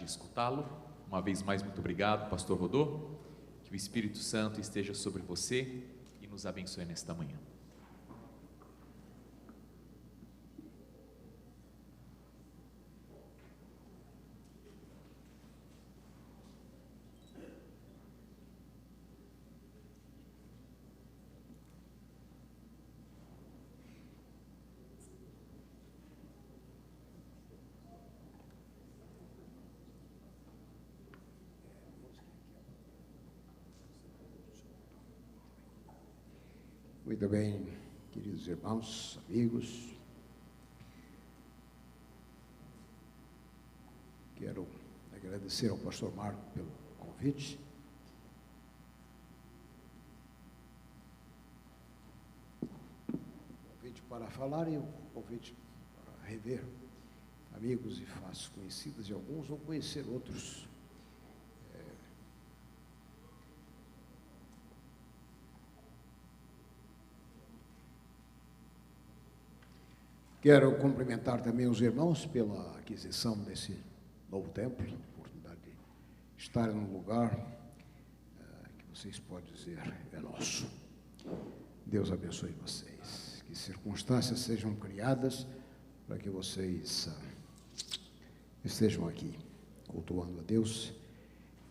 escutá-lo. Uma vez mais, muito obrigado, Pastor Rodô. Que o Espírito Santo esteja sobre você e nos abençoe nesta manhã. Muito bem, queridos irmãos, amigos, quero agradecer ao pastor Marco pelo convite. Convite para falar e o convite para rever amigos e faces conhecidas de alguns ou conhecer outros. Quero cumprimentar também os irmãos pela aquisição desse novo templo, a oportunidade de estar num lugar que vocês podem dizer é nosso. Deus abençoe vocês, que circunstâncias sejam criadas para que vocês estejam aqui, cultuando a Deus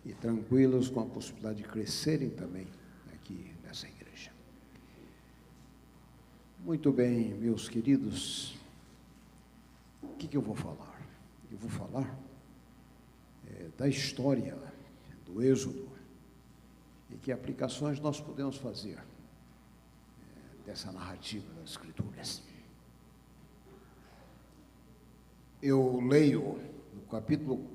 e tranquilos com a possibilidade de crescerem também aqui nessa igreja. Muito bem, meus queridos. O que eu vou falar? Eu vou falar da história do Êxodo e que aplicações nós podemos fazer dessa narrativa das Escrituras. Eu leio no capítulo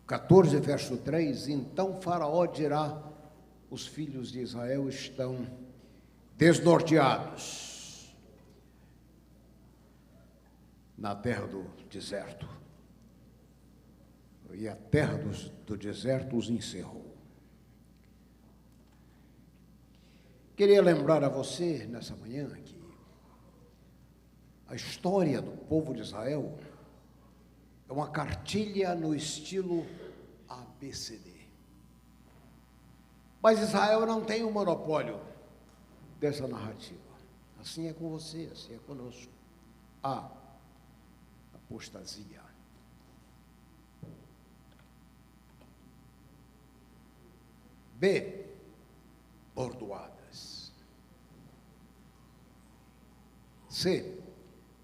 14, verso 3, então Faraó dirá, os filhos de Israel estão desnorteados na terra do deserto, e a terra do deserto os encerrou. Queria lembrar a você, nessa manhã, que a história do povo de Israel é uma cartilha no estilo ABCD. Mas Israel não tem o monopólio dessa narrativa. Assim é com você, assim é conosco. Apostasia. B, bordoadas. C,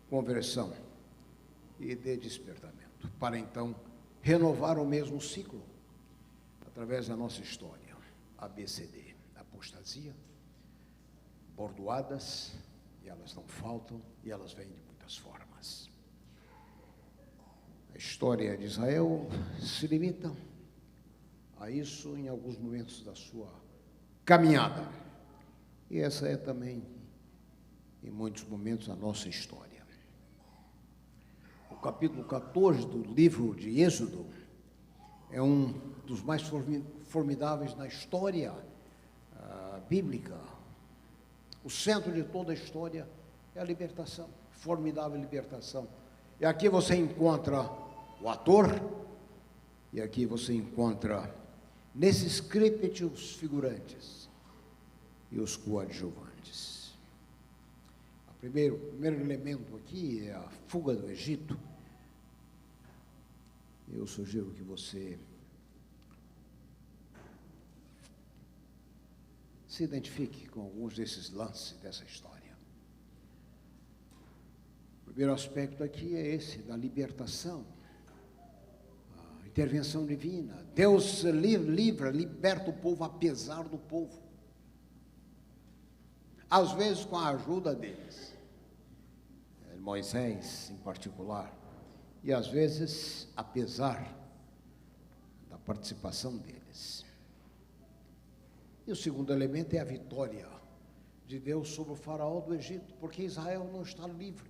conversão. E D, despertamento. Para então renovar o mesmo ciclo através da nossa história. ABCD. Apostasia, bordoadas, e elas não faltam, e elas vêm de muitas formas. A história de Israel se limita a isso em alguns momentos da sua caminhada. E essa é também, em muitos momentos, a nossa história. O capítulo 14 do livro de Êxodo é um dos mais formidáveis na história bíblica. O centro de toda a história é a libertação, formidável libertação. E aqui você encontra o ator, e aqui você encontra, nesse script, os figurantes e os coadjuvantes. O primeiro elemento aqui é a fuga do Egito. Eu sugiro que você se identifique com alguns desses lances dessa história. O primeiro aspecto aqui é esse, da libertação, a intervenção divina. Deus liberta o povo apesar do povo, às vezes com a ajuda deles, Moisés em particular, e às vezes apesar da participação deles. E o segundo elemento é a vitória de Deus sobre o faraó do Egito, porque Israel não está livre.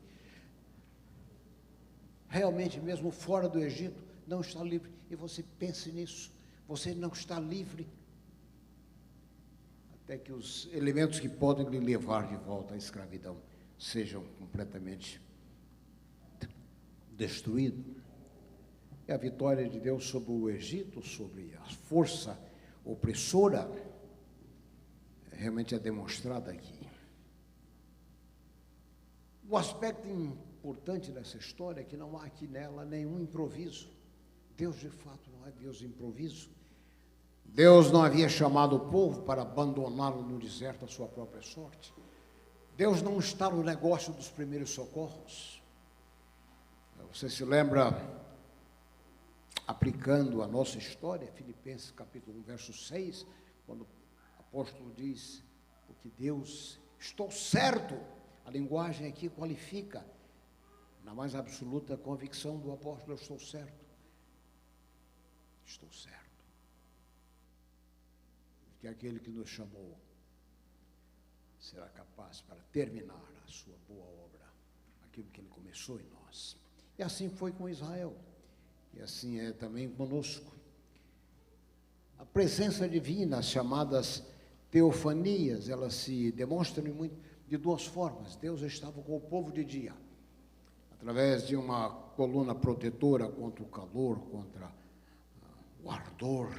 Realmente, mesmo fora do Egito, não está livre. E você pense nisso, você não está livre até que os elementos que podem lhe levar de volta à escravidão sejam completamente destruídos. E a vitória de Deus sobre o Egito, sobre a força opressora, realmente é demonstrada aqui. O aspecto importante dessa história é que não há aqui nela nenhum improviso. Deus, de fato, não é Deus de improviso. Deus não havia chamado o povo para abandoná-lo no deserto à sua própria sorte. Deus não está no negócio dos primeiros socorros. Você se lembra, aplicando a nossa história, Filipenses capítulo 1, verso 6, quando o apóstolo diz, porque Deus, estou certo, a linguagem aqui qualifica, na mais absoluta convicção do apóstolo, eu estou certo. Estou certo. Que aquele que nos chamou será capaz para terminar a sua boa obra, aquilo que ele começou em nós. E assim foi com Israel, e assim é também conosco. A presença divina, as chamadas teofanias, elas se demonstram de duas formas. Deus estava com o povo de dia, através de uma coluna protetora contra o calor, contra o ardor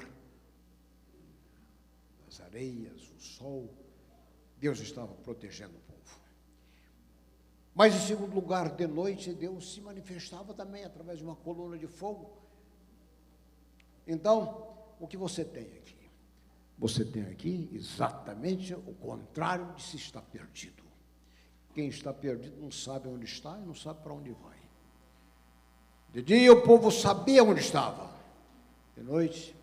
das areias, o sol. Deus estava protegendo o povo. Mas, em segundo lugar, de noite, Deus se manifestava também através de uma coluna de fogo. Então, o que você tem aqui? Você tem aqui exatamente o contrário de se estar perdido. Quem está perdido não sabe onde está e não sabe para onde vai. De dia o povo sabia onde estava. De noite,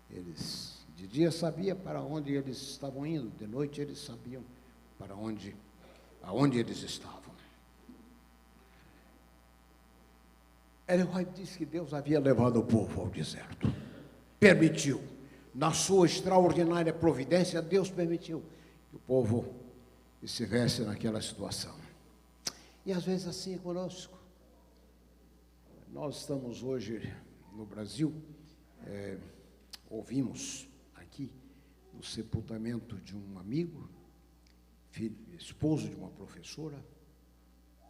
de dia sabia para onde eles estavam indo, de noite eles sabiam aonde eles estavam. Ellen White disse que Deus havia levado o povo ao deserto. Permitiu. Na sua extraordinária providência, Deus permitiu que o povo estivesse naquela situação. E às vezes assim é conosco. Nós estamos hoje no Brasil, ouvimos aqui o sepultamento de um amigo, esposo de uma professora.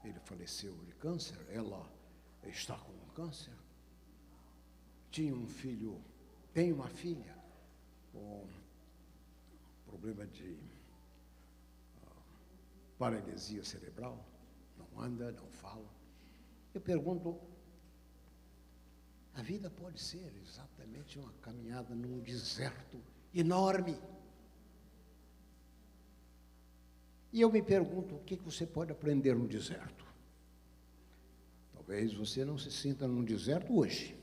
Ele faleceu de câncer, ela está com câncer. Tinha um filho, tem uma filha com problema de paralisia cerebral, não anda, não fala. Eu pergunto, a vida pode ser exatamente uma caminhada num deserto enorme. E eu me pergunto, o que você pode aprender no deserto? Talvez você não se sinta num deserto hoje,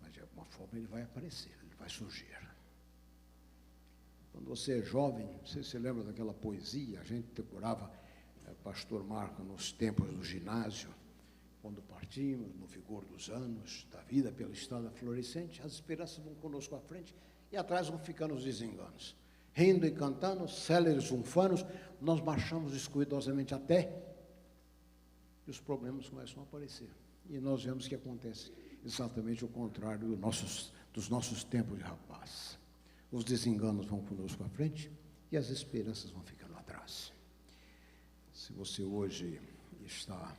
mas de alguma forma ele vai aparecer, ele vai surgir. Quando você é jovem, você se lembra daquela poesia, a gente decorava Pastor Marco nos tempos do ginásio, quando partimos, no vigor dos anos, da vida pela estrada florescente, as esperanças vão conosco à frente e atrás vão ficando os desenganos. Rindo e cantando, céleres unfanos, nós marchamos descuidosamente até e os problemas começam a aparecer. E nós vemos que acontece exatamente o contrário dos nossos tempos de rapaz. Os desenganos vão conosco à frente e as esperanças vão ficando atrás. Se você hoje está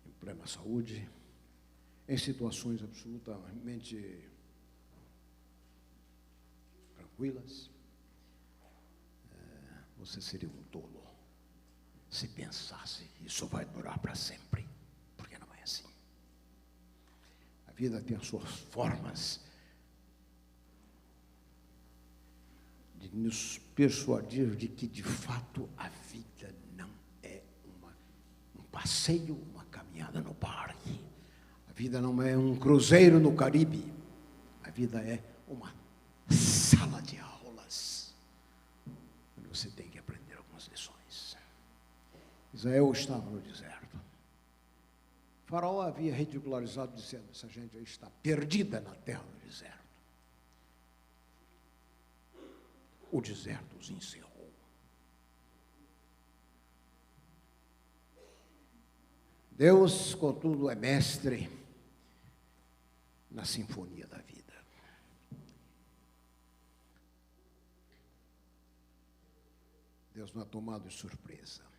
em plena saúde, em situações absolutamente tranquilas, você seria um tolo se pensasse isso vai durar para sempre, porque não é assim. A vida tem as suas formas de nos persuadir de que, de fato, a vida não é um passeio, uma caminhada no parque. A vida não é um cruzeiro no Caribe. A vida é uma sala de aulas, onde você tem que aprender algumas lições. Israel estava no deserto. Faraó havia ridicularizado, dizendo, essa gente aí está perdida na terra do deserto. O deserto os encerrou. Deus, contudo, é mestre na sinfonia da vida. Deus não é tomado de surpresa.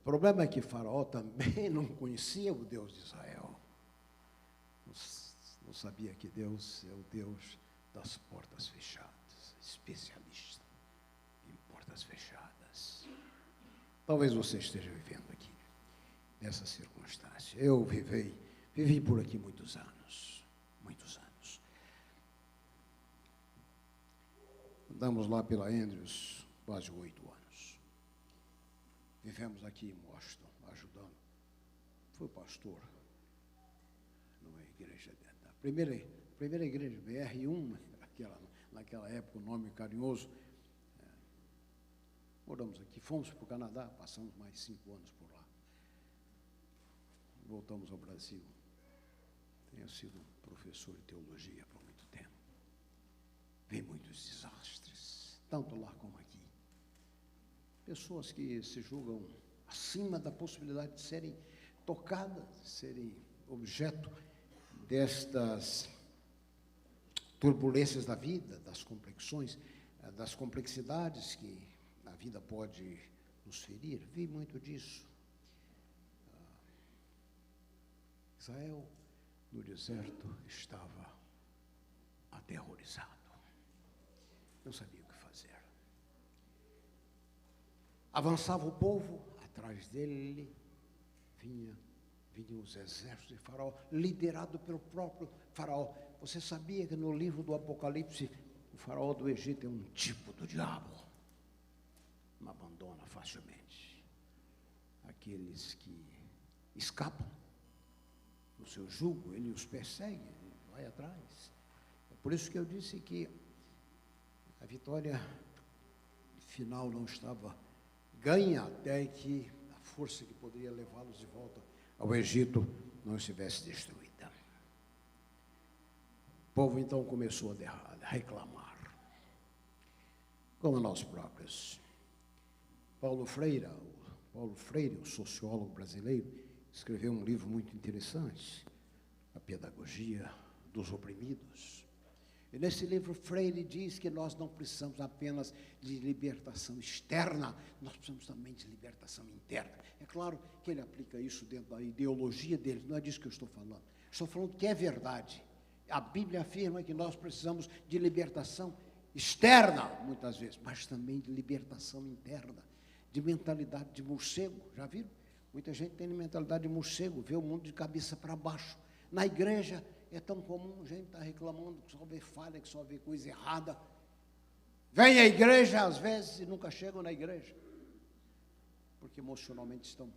problema é que Faraó também não conhecia o Deus de Israel. Não sabia que Deus é o Deus das portas fechadas, especialista em portas fechadas. Talvez você esteja vivendo aqui nessa circunstância. Eu vivi por aqui muitos anos, muitos anos. Andamos lá pela Andrews quase 8 anos. Vivemos aqui em Washington, ajudando. Fui pastor numa igreja, da primeira igreja, BR1, naquela época, o nome carinhoso. Moramos aqui, fomos para o Canadá, passamos mais 5 anos por lá. Voltamos ao Brasil. Tenho sido professor de teologia por muito tempo. Vi muitos desastres, tanto lá como aqui. Pessoas que se julgam acima da possibilidade de serem tocadas, de serem objeto destas turbulências da vida, das complexões, das complexidades que a vida pode nos ferir. Vi muito disso. Israel, no deserto, estava aterrorizado. Não sabia o que fazer. Avançava o povo, atrás dele vinham os exércitos de Faraó, liderado pelo próprio Faraó. Você sabia que no livro do Apocalipse, o Faraó do Egito é um tipo do diabo? Não abandona facilmente aqueles que escapam do seu jugo, ele os persegue, ele vai atrás. É por isso que eu disse que a vitória final não estava ganha até que a força que poderia levá-los de volta ao Egito não estivesse destruída. O povo então começou a reclamar, como nós próprios. Paulo Freire, o sociólogo brasileiro, escreveu um livro muito interessante, A Pedagogia dos Oprimidos. E nesse livro, Freire diz que nós não precisamos apenas de libertação externa, nós precisamos também de libertação interna. É claro que ele aplica isso dentro da ideologia dele, não é disso que eu estou falando. Estou falando que é verdade. A Bíblia afirma que nós precisamos de libertação externa, muitas vezes, mas também de libertação interna, de mentalidade de morcego. Já viram? Muita gente tem mentalidade de morcego, vê o mundo de cabeça para baixo. Na igreja é tão comum, gente está reclamando que só vê falha, que só vê coisa errada. Vem à igreja às vezes e nunca chegam na igreja, porque emocionalmente estão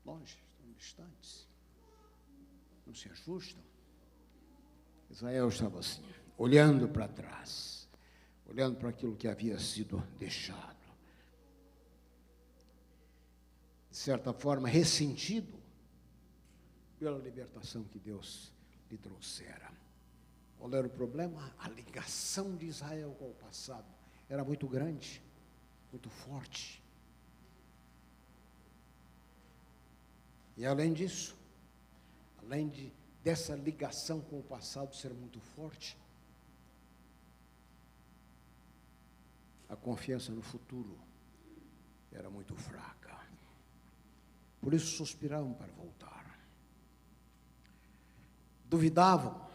longe, estão distantes, não se ajustam. Israel estava assim, olhando para trás, olhando para aquilo que havia sido deixado. De certa forma, ressentido pela libertação que Deus lhe trouxera. Qual era o problema? A ligação de Israel com o passado era muito grande, muito forte. E além disso, dessa ligação com o passado ser muito forte, a confiança no futuro era muito fraca. Por isso suspiravam para voltar. Duvidavam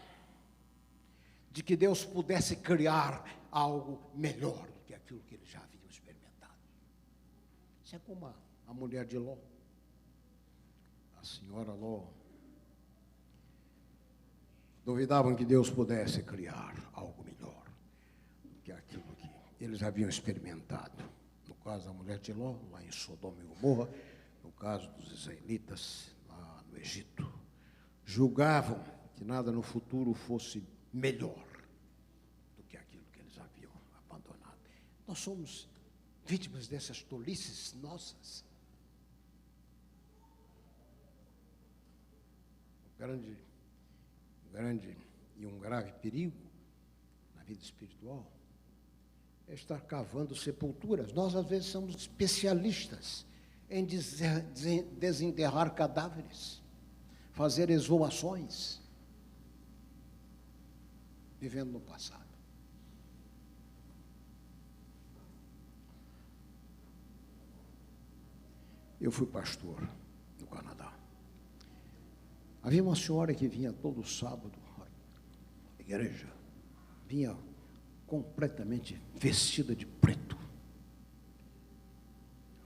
de que Deus pudesse criar algo melhor do que aquilo que eles já haviam experimentado. Isso é como a mulher de Ló, a senhora Ló. Duvidavam que Deus pudesse criar algo melhor do que aquilo que eles haviam experimentado. No caso da mulher de Ló, lá em Sodoma e Gomorra, no caso dos israelitas, lá no Egito. Julgavam que nada no futuro fosse melhor do que aquilo que eles haviam abandonado. Nós somos vítimas dessas tolices nossas. Um grande e um grave perigo na vida espiritual é estar cavando sepulturas. Nós, às vezes, somos especialistas em desenterrar cadáveres, fazer exumações, vivendo no passado. Eu fui pastor no Canadá. Havia uma senhora que vinha todo sábado à igreja, vinha completamente vestida de preto,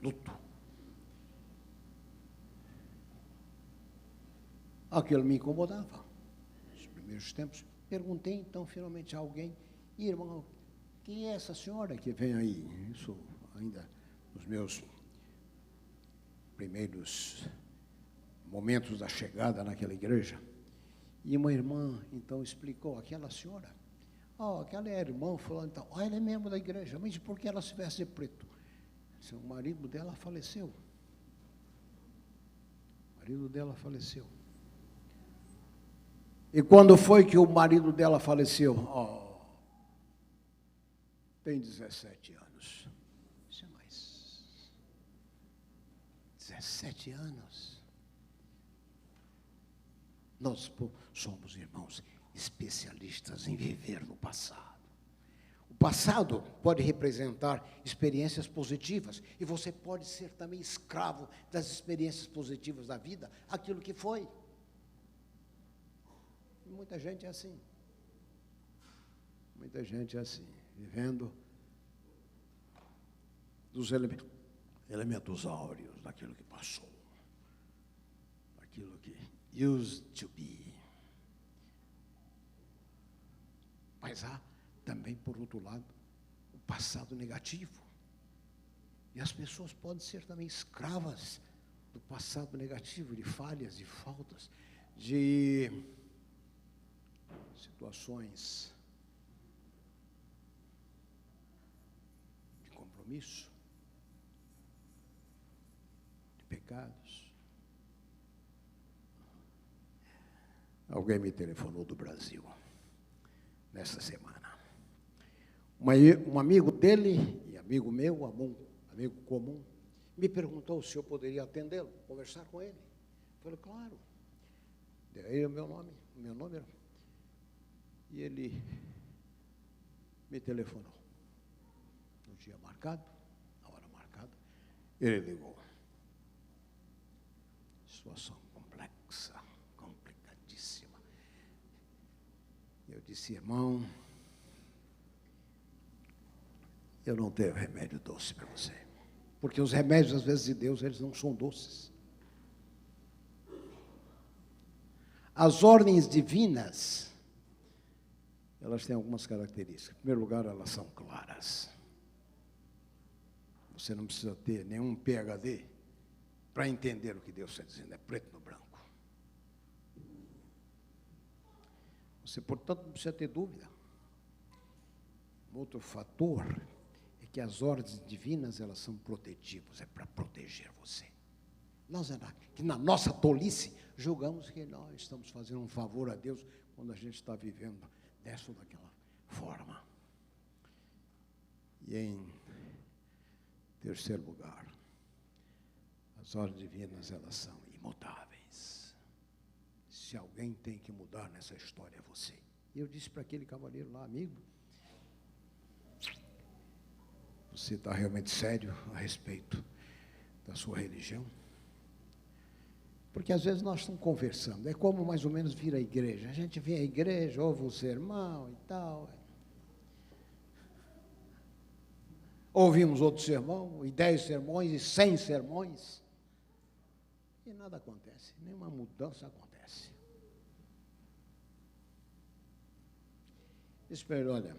luto. Aquilo me incomodava, nos primeiros tempos. Perguntei, então, finalmente a alguém, irmão, quem é essa senhora que vem aí? Isso ainda nos meus primeiros momentos da chegada naquela igreja. E uma irmã, então, explicou, aquela senhora, aquela é a irmã, falando, então, ela é membro da igreja, mas por que ela se veste de preto? O marido dela faleceu. O marido dela faleceu. E quando foi que o marido dela faleceu? Tem 17 anos. Isso é mais. 17 anos. Nós somos, irmãos, especialistas em viver no passado. O passado pode representar experiências positivas, e você pode ser também escravo das experiências positivas da vida, aquilo que foi. Muita gente é assim. Muita gente é assim, vivendo dos elementos áureos, daquilo que passou, daquilo que used to be. Mas há também, por outro lado, o passado negativo. E as pessoas podem ser também escravas do passado negativo, de falhas, de faltas, de situações de compromisso, de pecados. Alguém me telefonou do Brasil nessa semana. Um amigo dele e amigo meu, amigo comum, me perguntou se eu poderia atendê-lo, conversar com ele. Eu falei, claro. Dei o meu nome era. E ele me telefonou. No dia marcado, na hora marcada, ele ligou. Situação complexa, complicadíssima. Eu disse, irmão, eu não tenho remédio doce para você. Porque os remédios, às vezes, de Deus, eles não são doces. As ordens divinas, elas têm algumas características. Em primeiro lugar, elas são claras. Você não precisa ter nenhum PhD para entender o que Deus está dizendo. É preto no branco. Você, portanto, não precisa ter dúvida. Um outro fator é que as ordens divinas, elas são protetivas, é para proteger você. Nós, que na nossa tolice, julgamos que nós estamos fazendo um favor a Deus quando a gente está vivendo dessa ou daquela forma. E em terceiro lugar, as ordens divinas, elas são imutáveis. Se alguém tem que mudar nessa história, é você. E eu disse para aquele cavaleiro lá, amigo, você está realmente sério a respeito da sua religião? Porque às vezes nós estamos conversando, é como mais ou menos vir à igreja. A gente vem à igreja, ouve um sermão e tal. Ouvimos outro sermão, e 10 sermões, e 100 sermões. E nada acontece, nenhuma mudança acontece. Disse para ele, olha,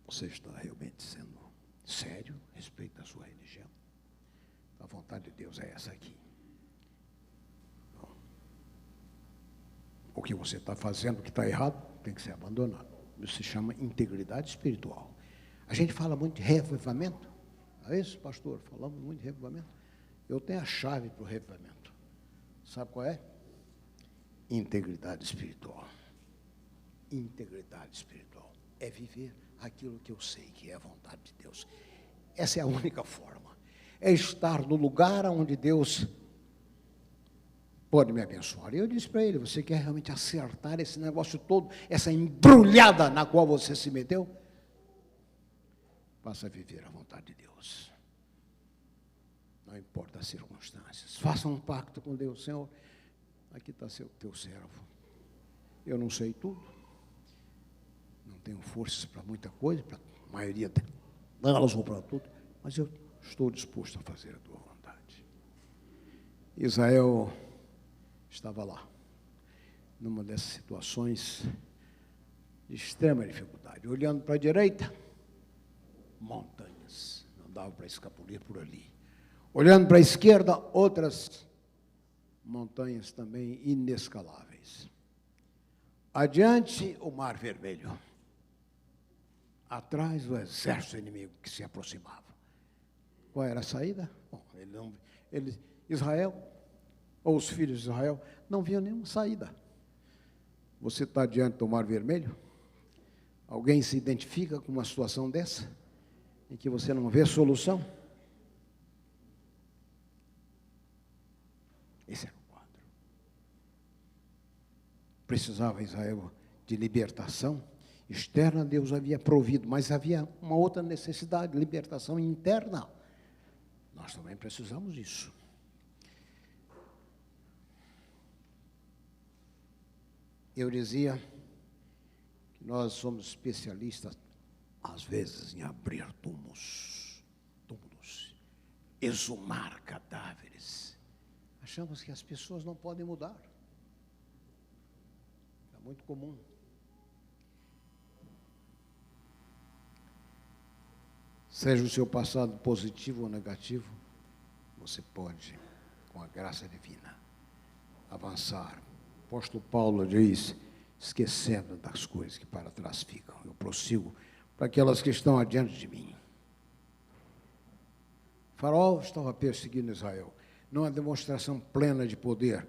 você está realmente sendo sério a respeito da sua religião? A vontade de Deus é essa aqui. O que você está fazendo, que está errado, tem que ser abandonado. Isso se chama integridade espiritual. A gente fala muito de reavivamento. Não é isso, pastor? Falamos muito de reavivamento. Eu tenho a chave para o reavivamento. Sabe qual é? Integridade espiritual. Integridade espiritual. É viver aquilo que eu sei que é a vontade de Deus. Essa é a única forma. É estar no lugar onde Deus pode me abençoar. E eu disse para ele, você quer realmente acertar esse negócio todo, essa embrulhada na qual você se meteu? Passa a viver a vontade de Deus. Não importa as circunstâncias. Faça um pacto com Deus. Senhor, aqui está teu servo. Eu não sei tudo. Não tenho forças para muita coisa, para a maioria delas ou para tudo. Mas eu estou disposto a fazer a tua vontade. Israel estava lá, numa dessas situações de extrema dificuldade. Olhando para a direita, montanhas. Não dava para escapulir por ali. Olhando para a esquerda, outras montanhas também inescaláveis. Adiante, o Mar Vermelho. Atrás, o exército inimigo que se aproximava. Qual era a saída? Bom, Israel, ou os filhos de Israel, não viam nenhuma saída. Você está diante do Mar Vermelho? Alguém se identifica com uma situação dessa? Em que você não vê solução? Esse era o quadro. Precisava Israel de libertação externa, Deus havia provido, mas havia uma outra necessidade, libertação interna. Nós também precisamos disso. Eu dizia que nós somos especialistas, às vezes, em abrir túmulos, exumar cadáveres. Achamos que as pessoas não podem mudar. É muito comum. Seja o seu passado positivo ou negativo, você pode, com a graça divina, avançar. O apóstolo Paulo diz, esquecendo das coisas que para trás ficam, eu prossigo para aquelas que estão adiante de mim. O faraó estava perseguindo Israel, numa demonstração plena de poder.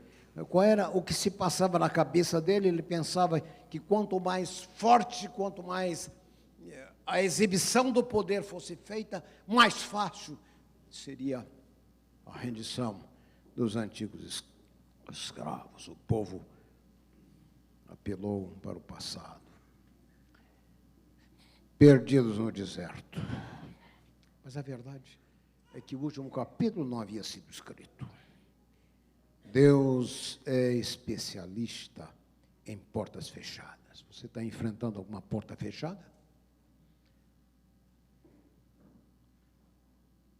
Qual era o que se passava na cabeça dele? Ele pensava que quanto mais forte, quanto mais a exibição do poder fosse feita, mais fácil seria a rendição dos antigos escravos. O povo apelou para o passado. Perdidos no deserto. Mas a verdade é que o último capítulo não havia sido escrito. Deus é especialista em portas fechadas. Você está enfrentando alguma porta fechada?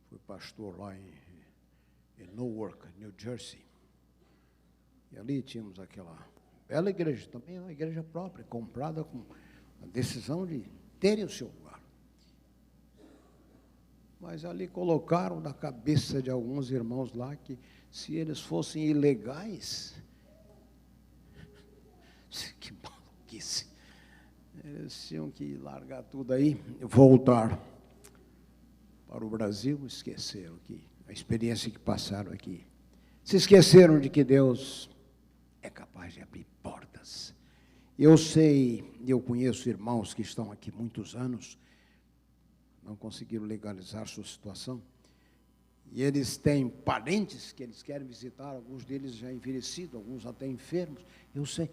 Fui pastor lá em Newark, New Jersey. E ali tínhamos aquela bela igreja, também uma igreja própria, comprada com a decisão de terem o seu lugar. Mas ali colocaram na cabeça de alguns irmãos lá que se eles fossem ilegais, que maluquice, eles tinham que largar tudo aí, voltar para o Brasil, esqueceram que a experiência que passaram aqui. Se esqueceram de que Deus é capaz de abrir portas. Eu sei, eu conheço irmãos que estão aqui muitos anos, não conseguiram legalizar sua situação, e eles têm parentes que eles querem visitar, alguns deles já envelhecidos, alguns até enfermos. Eu sei,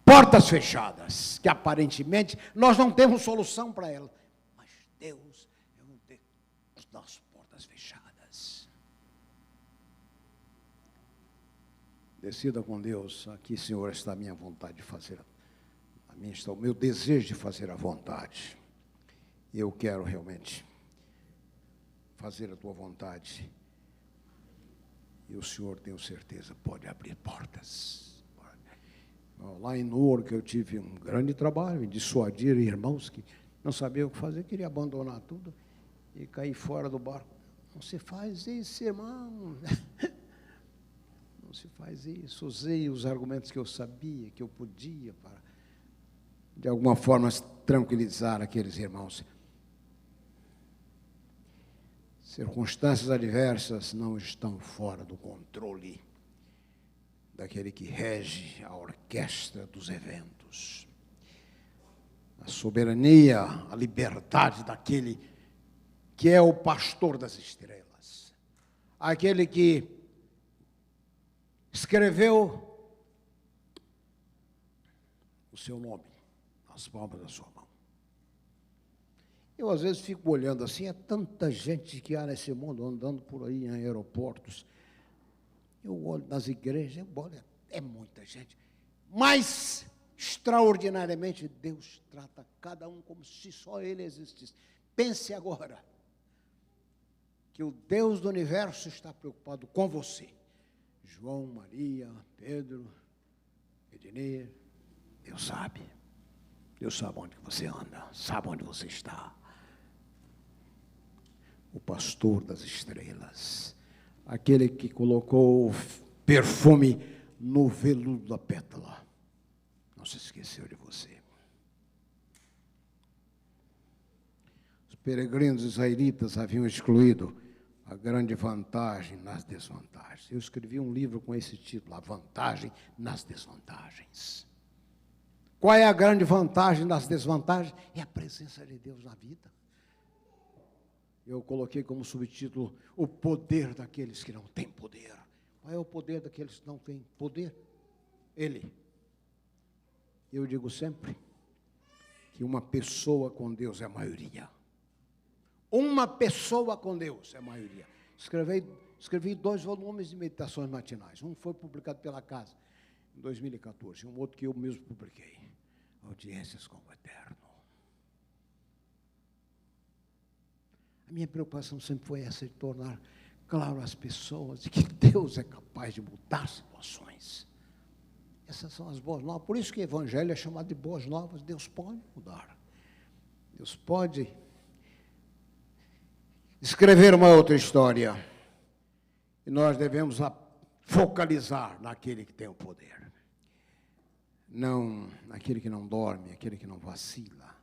portas fechadas, que aparentemente nós não temos solução para elas, mas Deus é um Deus das portas fechadas. Decida com Deus, aqui, Senhor, está a minha vontade de fazer, a minha está o meu desejo de fazer a vontade. Eu quero realmente fazer a tua vontade. E o Senhor, tenho certeza, pode abrir portas. Lá em Newark eu tive um grande trabalho em dissuadir irmãos que não sabiam o que fazer, queriam abandonar tudo e cair fora do barco. Não se faz isso, irmão. Não se faz isso. Usei os argumentos que eu sabia, que eu podia, para, de alguma forma, tranquilizar aqueles irmãos. Circunstâncias adversas não estão fora do controle daquele que rege a orquestra dos eventos. A soberania, a liberdade daquele que é o pastor das estrelas. Aquele que escreveu o seu nome nas palmas da sua mão. Eu, às vezes, fico olhando assim, é tanta gente que há nesse mundo, andando por aí em aeroportos. Eu olho nas igrejas, eu olho, é muita gente. Mas, extraordinariamente, Deus trata cada um como se só Ele existisse. Pense agora que o Deus do universo está preocupado com você. João, Maria, Pedro, Ednei, Deus sabe. Deus sabe onde você anda, sabe onde você está. O pastor das estrelas, aquele que colocou perfume no veludo da pétala, não se esqueceu de você. Os peregrinos israelitas haviam excluído a grande vantagem nas desvantagens. Eu escrevi um livro com esse título, A Vantagem nas Desvantagens. Qual é a grande vantagem das desvantagens? É a presença de Deus na vida. Eu coloquei como subtítulo, o poder daqueles que não têm poder. Qual é o poder daqueles que não têm poder? Ele. Eu digo sempre que uma pessoa com Deus é a maioria. Uma pessoa com Deus é a maioria. Escrevi 2 volumes de meditações matinais. Um foi publicado pela Casa em 2014, um outro que eu mesmo publiquei. Audiências com o Eterno. A minha preocupação sempre foi essa, de tornar claro às pessoas de que Deus é capaz de mudar situações. Essas são as boas novas. Por isso que o Evangelho é chamado de boas novas. Deus pode mudar. Deus pode escrever uma outra história. E nós devemos focalizar naquele que tem o poder. Não naquele que não dorme, aquele que não vacila,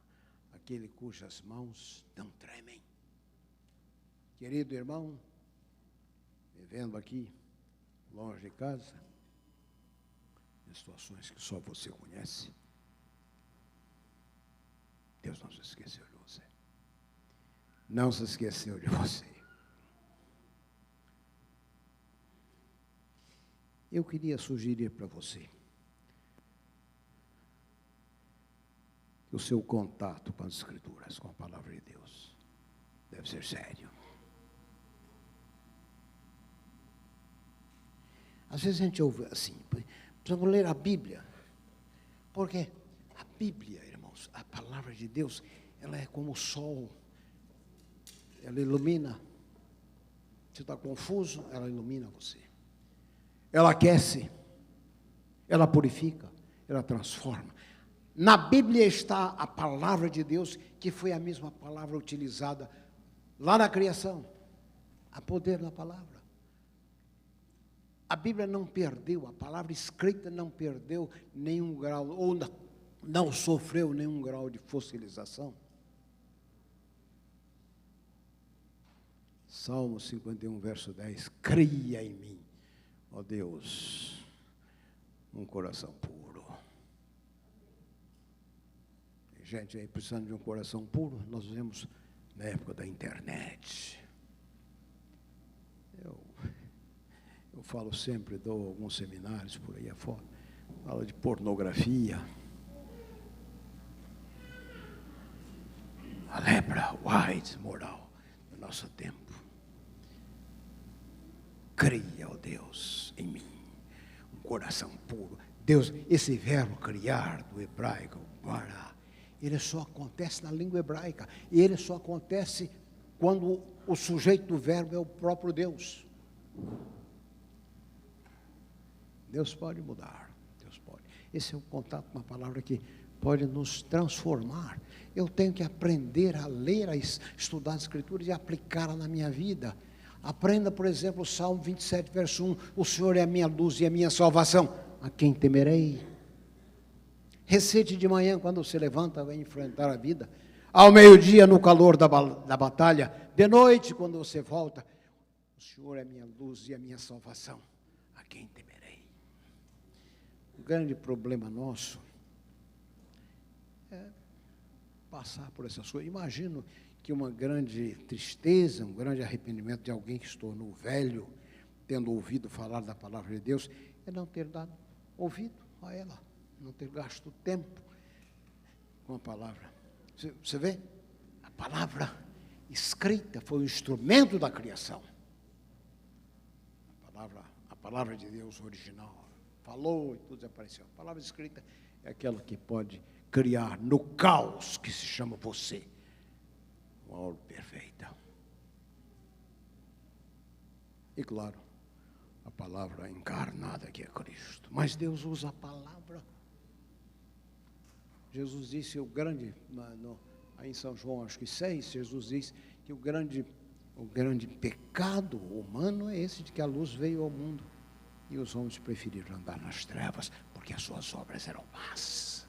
aquele cujas mãos não tremem. Querido irmão, vivendo aqui, longe de casa, em situações que só você conhece, Deus não se esqueceu de você. Não se esqueceu de você. Eu queria sugerir para você que o seu contato com as Escrituras, com a Palavra de Deus, deve ser sério. Às vezes a gente ouve assim, precisamos ler a Bíblia, porque a Bíblia, irmãos, a Palavra de Deus, ela é como o sol, ela ilumina. Você está confuso, ela ilumina você. Ela aquece, ela purifica, ela transforma. Na Bíblia está a Palavra de Deus, que foi a mesma palavra utilizada lá na criação. Há poder na palavra. A Bíblia não perdeu, a palavra escrita não perdeu nenhum grau, ou não sofreu nenhum grau de fossilização. Salmo 51, verso 10, cria em mim, ó Deus, um coração puro. Tem gente aí precisando de um coração puro, nós vemos na época da internet. Eu falo sempre, dou alguns seminários por aí afora, falo de pornografia. A lepra, white, moral do nosso tempo. Cria, ó Deus, em mim, um coração puro. Deus, esse verbo criar do hebraico, bara, ele só acontece na língua hebraica. E ele só acontece quando o sujeito do verbo é o próprio Deus. Deus pode mudar, Deus pode. Esse é um contato com uma palavra que pode nos transformar. Eu tenho que aprender a ler, a estudar as Escrituras e aplicá-la na minha vida. Aprenda, por exemplo, o Salmo 27, verso 1. O Senhor é a minha luz e a minha salvação. A quem temerei? Recite de manhã, quando você levanta, vai enfrentar a vida. Ao meio-dia, no calor da batalha. De noite, quando você volta. O Senhor é a minha luz e a minha salvação. A quem temerei? O grande problema nosso é passar por essas coisas. Imagino que uma grande tristeza, um grande arrependimento de alguém que se tornou velho, tendo ouvido falar da palavra de Deus, é não ter dado ouvido a ela, não ter gasto tempo com a palavra. Você vê? A palavra escrita foi o instrumento da criação. A palavra de Deus original falou e tudo desapareceu. A palavra escrita é aquela que pode criar no caos que se chama você uma obra perfeita. E claro, a palavra encarnada que é Cristo. Mas Deus usa a palavra. Jesus disse aí em São João, acho que 6, Jesus diz que o grande pecado humano é esse de que a luz veio ao mundo e os homens preferiram andar nas trevas porque as suas obras eram más.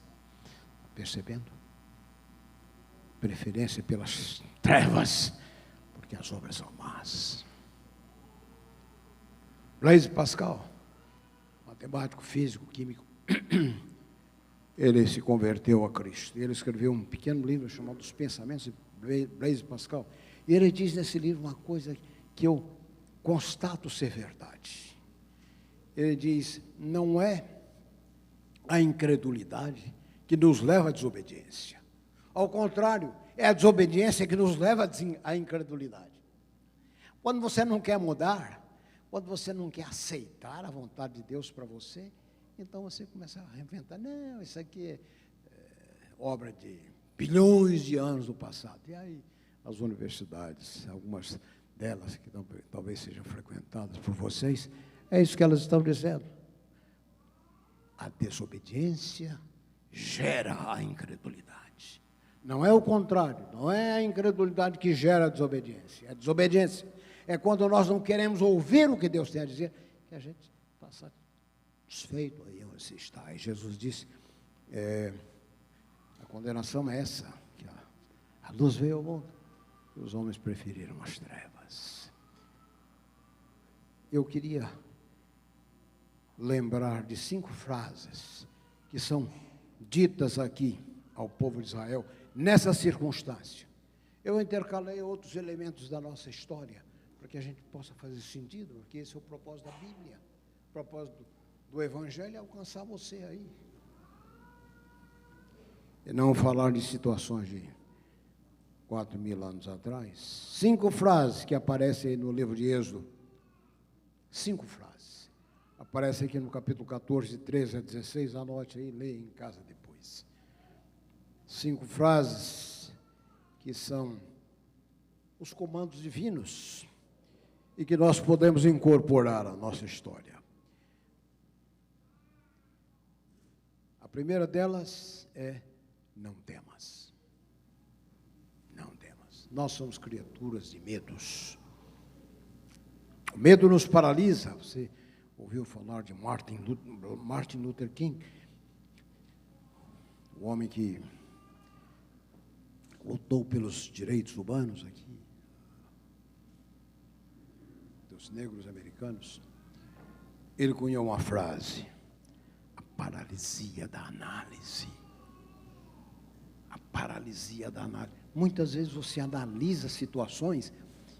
Percebendo? Preferência pelas trevas porque as obras são más. Blaise Pascal, matemático, físico, químico, ele se converteu a Cristo. Ele escreveu um pequeno livro chamado Os Pensamentos de Blaise Pascal. E ele diz nesse livro uma coisa que eu constato ser verdade. Ele diz, não é a incredulidade que nos leva à desobediência. Ao contrário, é a desobediência que nos leva à incredulidade. Quando você não quer mudar, quando você não quer aceitar a vontade de Deus para você, então você começa a reinventar. Não, isso aqui é obra de bilhões de anos do passado. E aí, as universidades, algumas delas que talvez sejam frequentadas por vocês, é isso que elas estão dizendo. A desobediência gera a incredulidade. Não é o contrário, não é a incredulidade que gera a desobediência. A desobediência é quando nós não queremos ouvir o que Deus tem a dizer, que a gente está satisfeito aí onde você está. E Jesus disse, a condenação é essa, que a luz veio ao mundo, e os homens preferiram as trevas. Eu queria lembrar de 5 frases que são ditas aqui ao povo de Israel, nessa circunstância. Eu intercalei outros elementos da nossa história, para que a gente possa fazer sentido, porque esse é o propósito da Bíblia. O propósito do Evangelho é alcançar você aí. E não falar de situações de 4.000 anos atrás. 5 frases que aparecem aí no livro de Êxodo. 5 frases. Aparece aqui no capítulo 14, 13 a 16, anote aí, leia em casa depois. 5 frases que são os comandos divinos e que nós podemos incorporar à nossa história. A primeira delas é: não temas. Não temas. Nós somos criaturas de medos. O medo nos paralisa. Você ouviu falar de Martin Luther King? O homem que lutou pelos direitos humanos aqui, dos negros americanos. Ele cunhou uma frase: a paralisia da análise. A paralisia da análise. Muitas vezes você analisa situações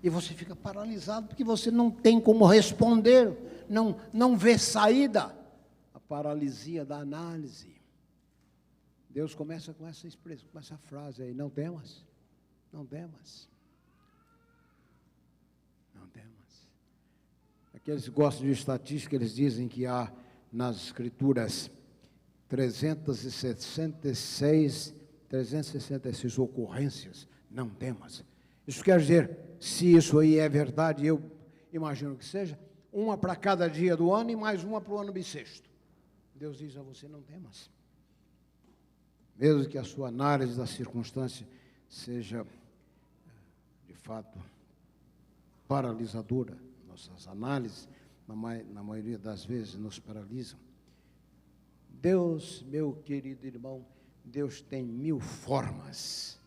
e você fica paralisado porque você não tem como responder, não vê saída. A paralisia da análise. Deus começa com essa expressão, com essa frase aí: não temas, não temas, não temas. Aqueles que gostam de estatística, eles dizem que há nas Escrituras 366 ocorrências, não temas. Isso quer dizer, se isso aí é verdade, eu imagino que seja, uma para cada dia do ano e mais uma para o ano bissexto. Deus diz a você: não temas. Mesmo que a sua análise da circunstância seja, de fato, paralisadora, nossas análises, na maioria das vezes, nos paralisam. Deus, meu querido irmão, Deus tem 1000 formas.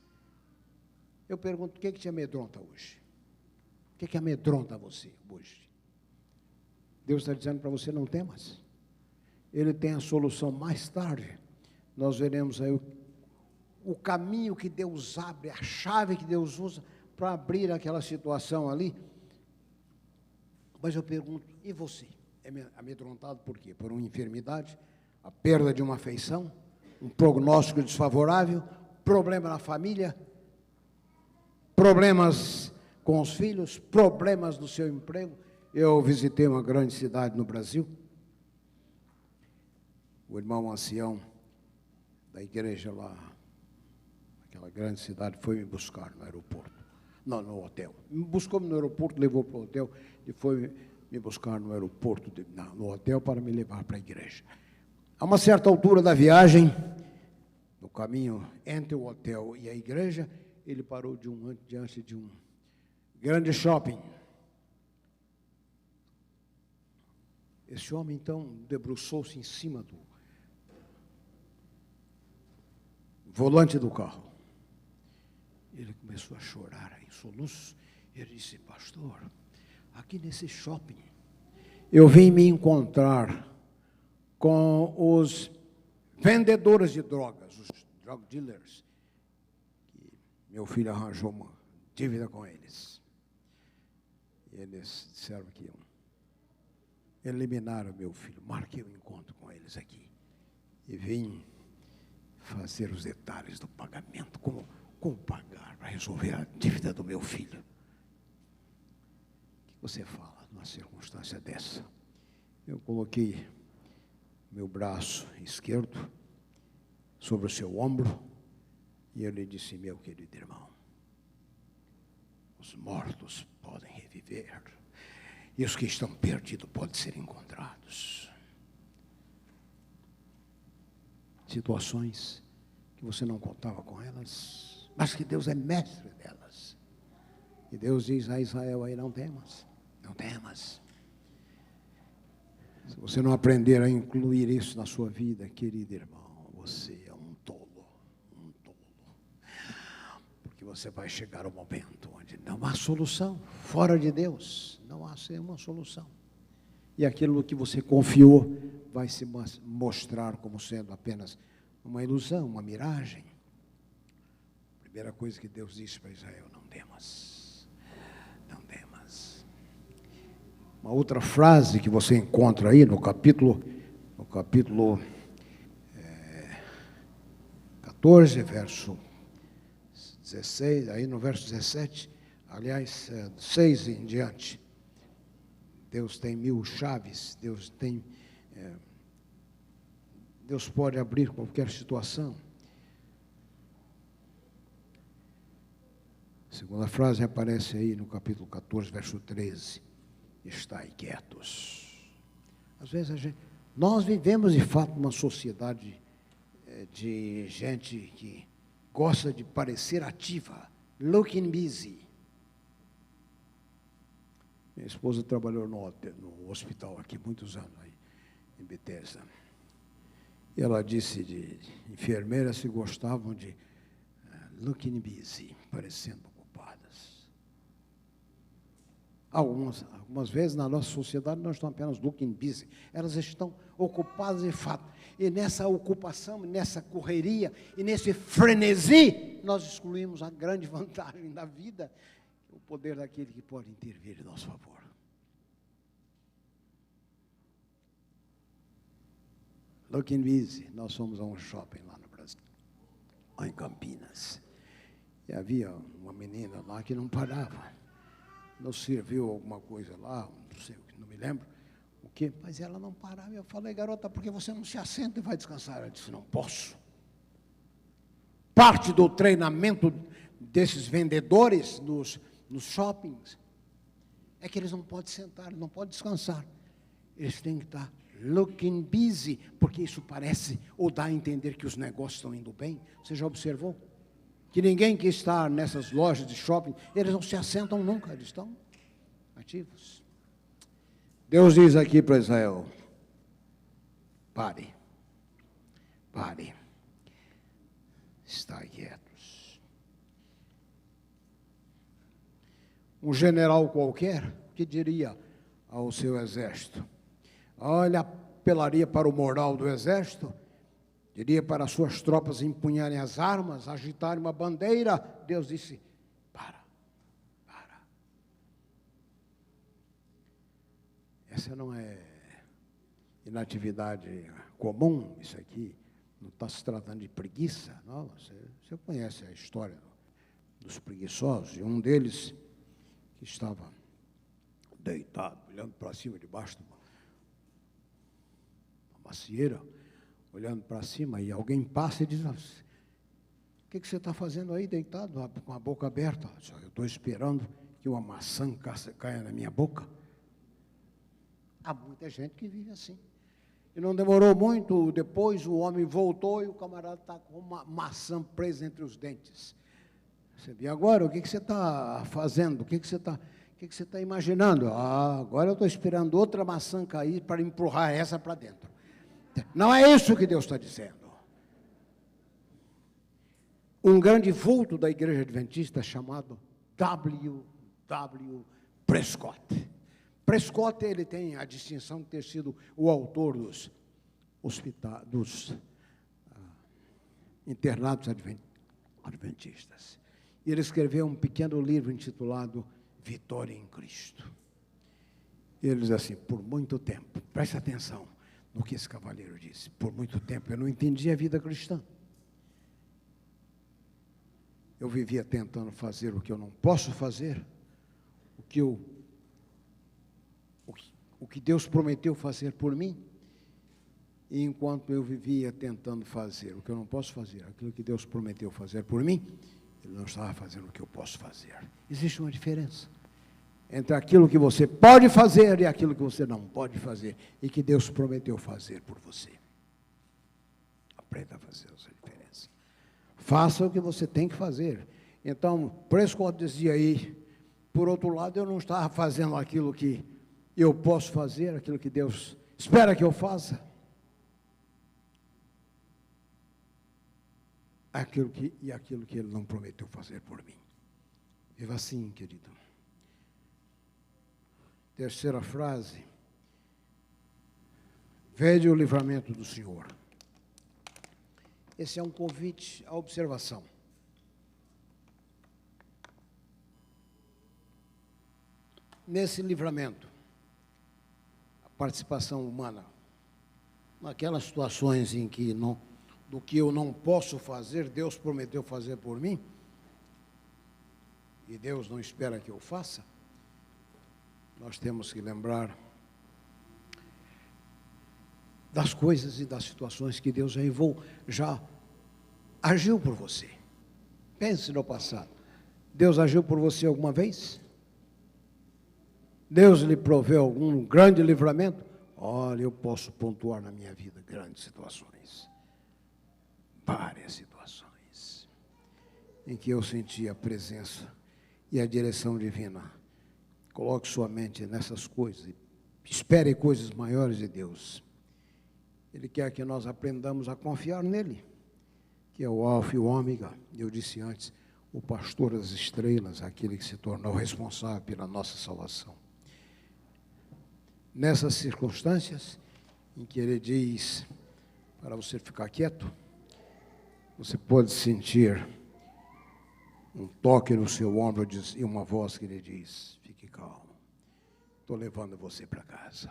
Eu pergunto: o que te amedronta hoje? O que amedronta você hoje? Deus está dizendo para você: não temas. Ele tem a solução mais tarde. Nós veremos aí o caminho que Deus abre, a chave que Deus usa para abrir aquela situação ali. Mas eu pergunto: e você? É amedrontado por quê? Por uma enfermidade, a perda de uma afeição, um prognóstico desfavorável, problema na família? problemas com os filhos, problemas no seu emprego. Eu visitei uma grande cidade no Brasil. O irmão ancião da igreja lá, aquela grande cidade, foi me buscar no aeroporto. Não, no hotel. Me buscou no aeroporto, levou para o hotel e foi me buscar no aeroporto, no hotel, para me levar para a igreja. A uma certa altura da viagem, no caminho entre o hotel e a igreja, ele parou diante de um grande shopping. Esse homem, então, debruçou-se em cima do volante do carro. Ele começou a chorar em soluços. Ele disse: pastor, aqui nesse shopping, eu vim me encontrar com os vendedores de drogas, os drug dealers, que meu filho arranjou uma dívida com eles. E eles disseram que iam eliminar o meu filho. Marquei um encontro com eles aqui e vim fazer os detalhes do pagamento, como pagar para resolver a dívida do meu filho. O que você fala numa circunstância dessa? Eu coloquei meu braço esquerdo sobre o seu ombro e eu lhe disse: meu querido irmão, os mortos podem reviver e os que estão perdidos podem ser encontrados. Situações que você não contava com elas, mas que Deus é mestre delas. E Deus diz a Israel aí: não temas, não temas. Se você não aprender a incluir isso na sua vida, querido irmão, você é um tolo, um tolo. Porque você vai chegar ao momento onde não há solução, fora de Deus, não há uma solução. E aquilo que você confiou vai se mostrar como sendo apenas uma ilusão, uma miragem. A primeira coisa que Deus disse para Israel: não temas, não temas. Uma outra frase que você encontra aí no capítulo 14, verso 16, aí no verso 17, aliás, 6 em diante. Deus tem 1000 chaves, Deus pode abrir qualquer situação. A segunda frase aparece aí no capítulo 14, verso 13. Estai quietos. Às vezes nós vivemos de fato numa sociedade de gente que gosta de parecer ativa, looking busy. Minha esposa trabalhou no hospital aqui muitos anos, aí, em Bethesda. E ela disse de enfermeiras que gostavam de looking busy, parecendo ocupadas. Algumas vezes na nossa sociedade não estão apenas looking busy, elas estão ocupadas de fato. E nessa ocupação, nessa correria e nesse frenesi, nós excluímos a grande vantagem da vida, o poder daquele que pode intervir em nosso favor. Looking busy, nós fomos a um shopping lá no Brasil, lá em Campinas. E havia uma menina lá que não parava. Nos serviu alguma coisa lá, não sei, não me lembro o quê, mas ela não parava. Eu falei: garota, por que você não se assenta e vai descansar? Ela disse: não posso. Parte do treinamento desses vendedores nos shoppings é que eles não podem sentar, não podem descansar. Eles têm que estar looking busy, porque isso parece ou dá a entender que os negócios estão indo bem. Você já observou? Que ninguém que está nessas lojas de shopping, eles não se assentam nunca, eles estão ativos. Deus diz aqui para Israel: pare, estai quietos. Um general qualquer, que diria ao seu exército? Olha, apelaria para o moral do exército, diria para as suas tropas empunharem as armas, agitarem uma bandeira. Deus disse: para. Essa não é inatividade comum, isso aqui. Não está se tratando de preguiça, não. Você conhece a história dos preguiçosos, e um deles que estava deitado, olhando para cima, debaixo de uma macieira, olhando para cima, e alguém passa e diz: o que você está fazendo aí, deitado, com a boca aberta? Eu estou esperando que uma maçã caia na minha boca. Há muita gente que vive assim. E não demorou muito, depois o homem voltou e o camarada está com uma maçã presa entre os dentes. Você viu agora, o que você está fazendo? O que você está imaginando? Agora eu estou esperando outra maçã cair para empurrar essa para dentro. Não é isso que Deus está dizendo. Um grande vulto da igreja adventista chamado W. Prescott. Prescott, ele tem a distinção de ter sido o autor dos internados adventistas. E ele escreveu um pequeno livro intitulado Vitória em Cristo. E ele diz assim: por muito tempo, preste atenção no que esse cavalheiro disse, por muito tempo eu não entendi a vida cristã. Eu vivia tentando fazer o que eu não posso fazer, o que Deus prometeu fazer por mim, e enquanto eu vivia tentando fazer o que eu não posso fazer, aquilo que Deus prometeu fazer por mim, Ele não estava fazendo o que eu posso fazer. Existe uma diferença entre aquilo que você pode fazer e aquilo que você não pode fazer, e que Deus prometeu fazer por você. Aprenda a fazer essa diferença. Faça o que você tem que fazer. Então, Prescott dizia aí, por outro lado, eu não estava fazendo aquilo que eu posso fazer, aquilo que Deus espera que eu faça. Aquilo que Ele não prometeu fazer por mim. Viva assim, querido. Terceira frase. Vede o livramento do Senhor. Esse é um convite à observação. Nesse livramento, a participação humana, naquelas situações em que do que eu não posso fazer, Deus prometeu fazer por mim, e Deus não espera que eu faça, nós temos que lembrar das coisas e das situações que Deus já agiu por você. Pense no passado. Deus agiu por você alguma vez? Deus lhe proveu algum grande livramento? Olha, eu posso pontuar na minha vida grandes situações. Várias situações em que eu senti a presença e a direção divina. Coloque sua mente nessas coisas e espere coisas maiores de Deus. Ele quer que nós aprendamos a confiar nele, que é o Alfa e o Ômega. Eu disse antes, o pastor das estrelas, aquele que se tornou responsável pela nossa salvação. Nessas circunstâncias em que ele diz para você ficar quieto, você pode sentir um toque no seu ombro e uma voz que lhe diz: fique calmo, estou levando você para casa.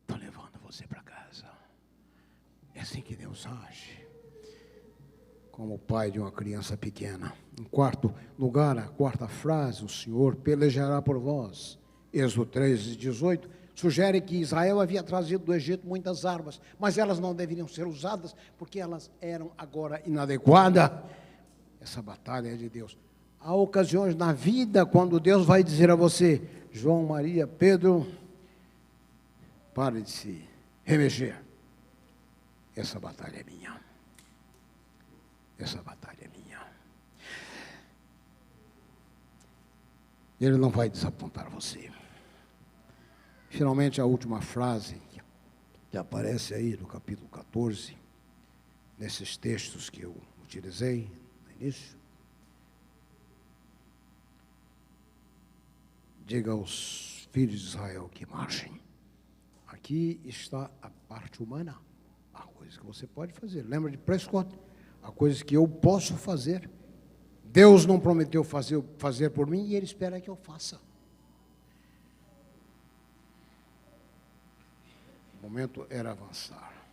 Estou levando você para casa. É assim que Deus age, como o pai de uma criança pequena. Em quarto lugar, a quarta frase, o Senhor pelejará por vós. Êxodo 3:18, sugere que Israel havia trazido do Egito muitas armas, mas elas não deveriam ser usadas, porque elas eram agora inadequadas. Essa batalha é de Deus. Há ocasiões na vida quando Deus vai dizer a você: João, Maria, Pedro, pare de se remexer. Essa batalha é minha. Essa batalha é minha. Ele não vai desapontar você. Finalmente, a última frase que aparece aí no capítulo 14, nesses textos que eu utilizei no início. Diga aos filhos de Israel que marchem. Aqui está a parte humana, a coisa que você pode fazer. Lembra de Prescott? A coisa que eu posso fazer. Deus não prometeu fazer por mim e Ele espera que eu faça. O momento era avançar.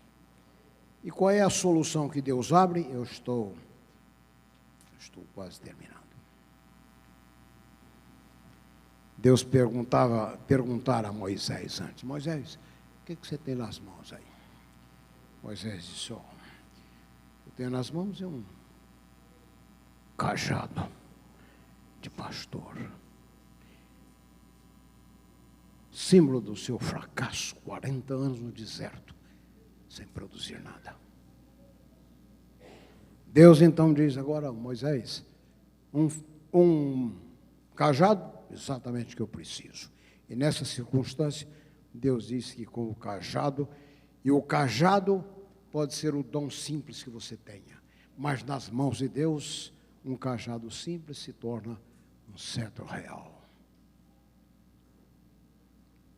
E qual é a solução que Deus abre? Eu estou Estou quase terminando. Deus perguntara a Moisés antes: Moisés, o que você tem nas mãos aí? Moisés disse: eu tenho nas mãos um cajado de pastor. Símbolo do seu fracasso, 40 anos no deserto, sem produzir nada. Deus então diz agora: Moisés, um cajado, exatamente o que eu preciso. E nessa circunstância, Deus disse que com o cajado, e o cajado pode ser o dom simples que você tenha, mas nas mãos de Deus, um cajado simples se torna um cetro real.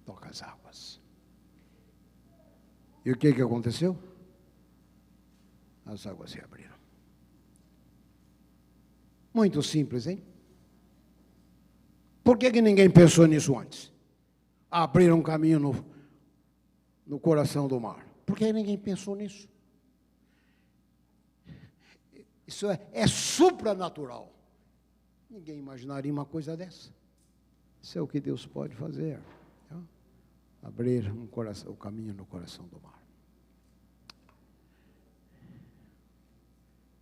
Toca as águas. E o que aconteceu? As águas se abriram. Muito simples, hein? Por que ninguém pensou nisso antes? Abrir um caminho no coração do mar. Por que ninguém pensou nisso? Isso é supranatural. Ninguém imaginaria uma coisa dessa. Isso é o que Deus pode fazer. Abrir o caminho no coração do mar.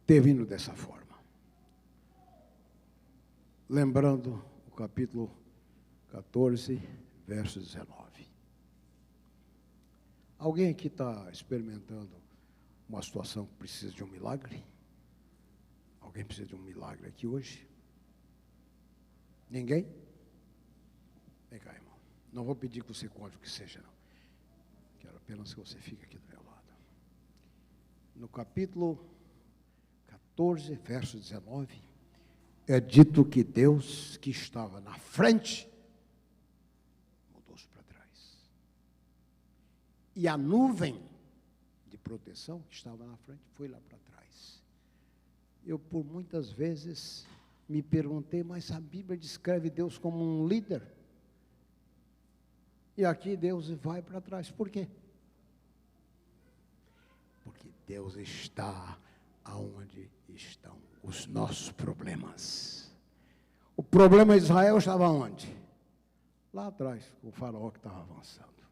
Ter vindo dessa forma. Lembrando o capítulo 14, verso 19. Alguém aqui está experimentando uma situação que precisa de um milagre? Alguém precisa de um milagre aqui hoje? Ninguém? Vem cá, irmão. Não vou pedir que você conte o que seja, não. Quero apenas que você fique aqui do meu lado. No capítulo 14, verso 19, é dito que Deus, que estava na frente, mudou-se para trás. E a nuvem de proteção que estava na frente foi lá para trás. Eu, por muitas vezes, me perguntei, mas a Bíblia descreve Deus como um líder. E aqui Deus vai para trás. Por quê? Porque Deus está aonde estão os nossos problemas. O problema de Israel estava onde? Lá atrás, o faraó que estava avançando.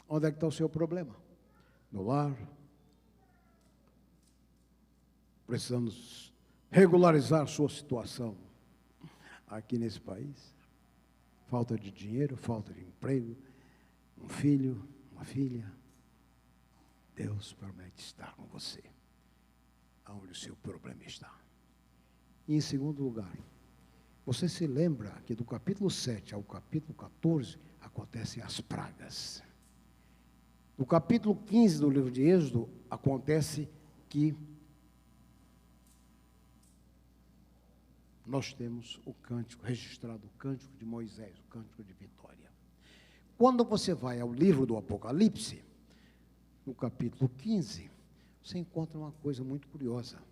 Onde é que está o seu problema? No lar. Precisamos regularizar sua situação aqui nesse país. Falta de dinheiro, falta de emprego, um filho, uma filha. Deus promete estar com você, aonde o seu problema está. E em segundo lugar, você se lembra que do capítulo 7 ao capítulo 14 acontecem as pragas. No capítulo 15 do livro de Êxodo, acontece que nós temos o cântico registrado, o cântico de Moisés, o cântico de vitória. Quando você vai ao livro do Apocalipse, no capítulo 15, você encontra uma coisa muito curiosa.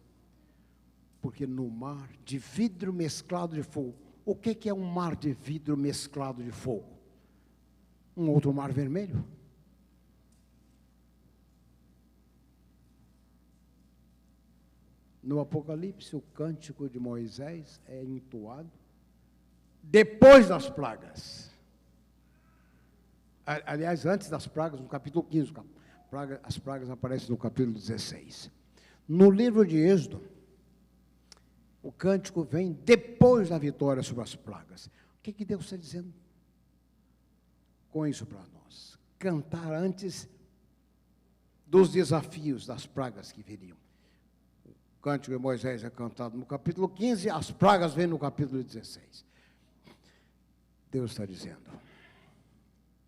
Porque no mar de vidro mesclado de fogo, o que é um mar de vidro mesclado de fogo? Um outro mar vermelho? No Apocalipse, o cântico de Moisés é entoado depois das pragas. Aliás, antes das pragas, no capítulo 15, as pragas aparecem no capítulo 16. No livro de Êxodo, o cântico vem depois da vitória sobre as pragas. O que Deus está dizendo com isso para nós? Cantar antes dos desafios, das pragas que viriam. O cântico de Moisés é cantado no capítulo 15, as pragas vêm no capítulo 16. Deus está dizendo,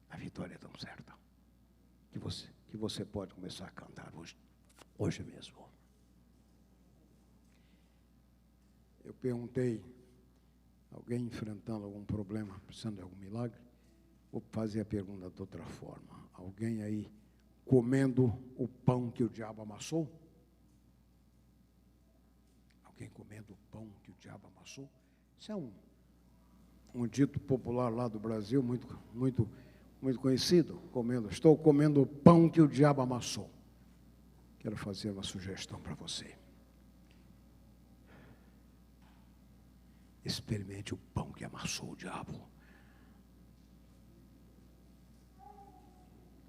a vitória é tão certa, que você pode começar a cantar hoje mesmo. Eu perguntei, alguém enfrentando algum problema, precisando de algum milagre, vou fazer a pergunta de outra forma. Alguém aí comendo o pão que o diabo amassou? Alguém comendo o pão que o diabo amassou? Isso é um dito popular lá do Brasil, muito conhecido. Estou comendo o pão que o diabo amassou. Quero fazer uma sugestão para você. experimente o pão que amassou o diabo.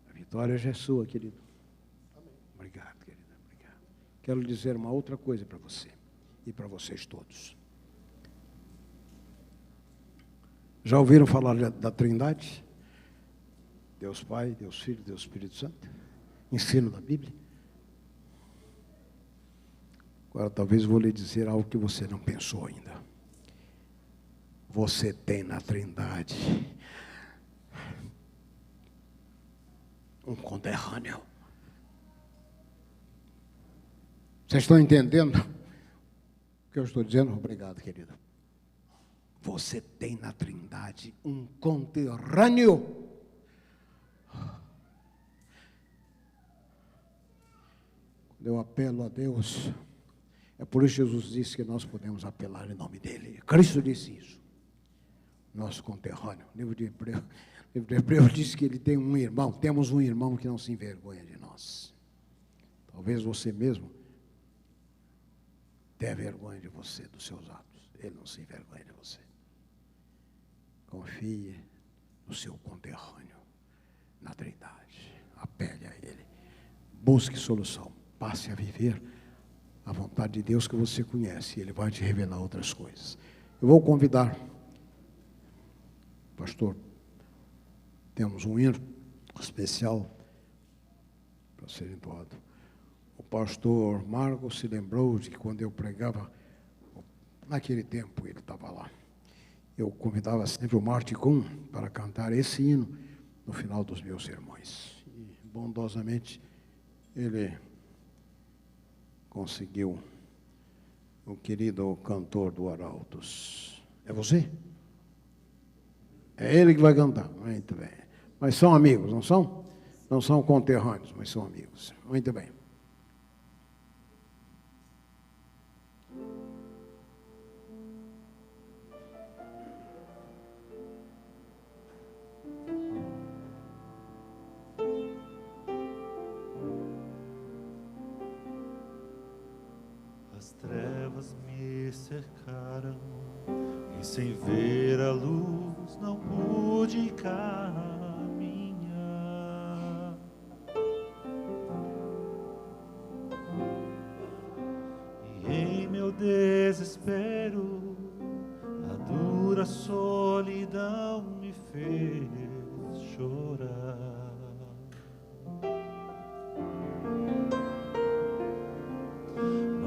A vitória já é sua, querido. Obrigado, querida. Obrigado. Quero dizer uma outra coisa para você e para vocês todos. Já ouviram falar da Trindade? Deus Pai, Deus Filho, Deus Espírito Santo? Ensino da Bíblia? Agora talvez vou lhe dizer algo que você não pensou ainda. Você tem na Trindade um conterrâneo. Vocês estão entendendo o que eu estou dizendo? Obrigado, querido. Você tem na Trindade um conterrâneo. Quando eu apelo a Deus, é por isso que Jesus disse que nós podemos apelar em nome dele. Cristo disse isso. Nosso conterrâneo. O livro de Hebreus diz que ele tem um irmão. Temos um irmão que não se envergonha de nós. Talvez você mesmo tenha vergonha de você, dos seus atos. Ele não se envergonha de você. Confie no seu conterrâneo, na Trindade. Apele a ele. Busque solução. Passe a viver a vontade de Deus que você conhece. Ele vai te revelar outras coisas. Eu vou convidar, pastor, temos um hino especial para ser entoado. O pastor Marcos se lembrou de que quando eu pregava, naquele tempo ele estava lá, eu convidava sempre o Marticum para cantar esse hino no final dos meus sermões. E bondosamente ele conseguiu, o querido cantor do Arautos. É você? É ele que vai cantar. Muito bem. Mas são amigos, não são? Não são conterrâneos, mas são amigos. Muito bem. As trevas me cercaram e sem ver a luz não pude caminhar. E em meu desespero a dura solidão me fez chorar.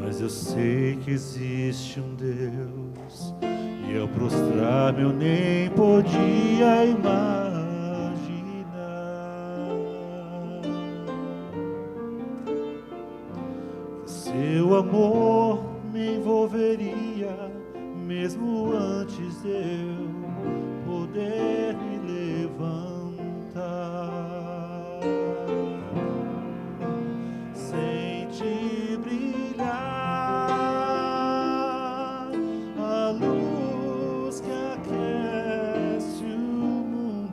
Mas eu sei que existe um Deus, e ao prostrar-me eu nem podia imaginar. Que seu amor me envolveria, mesmo antes de eu poder me levantar. Sem te brilhar a luz que aquece o mundo,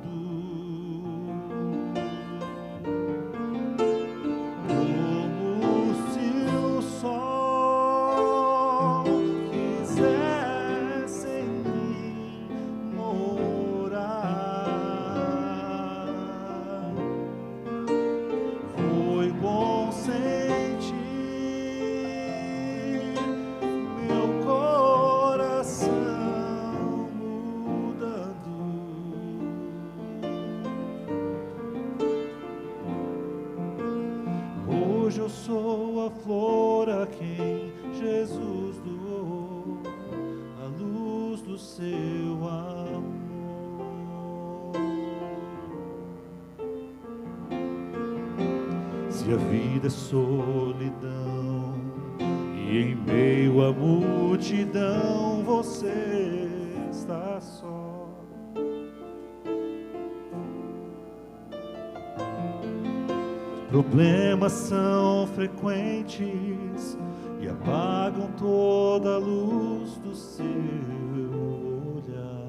como se o sol quisesse em mim morar. Foi bom sentir meu coração mudando. Hoje eu sou a flor a quem Jesus doou a luz do seu amor. Se a vida é solidão e em meio à multidão você está só, problemas são frequentes e apagam toda a luz do seu olhar.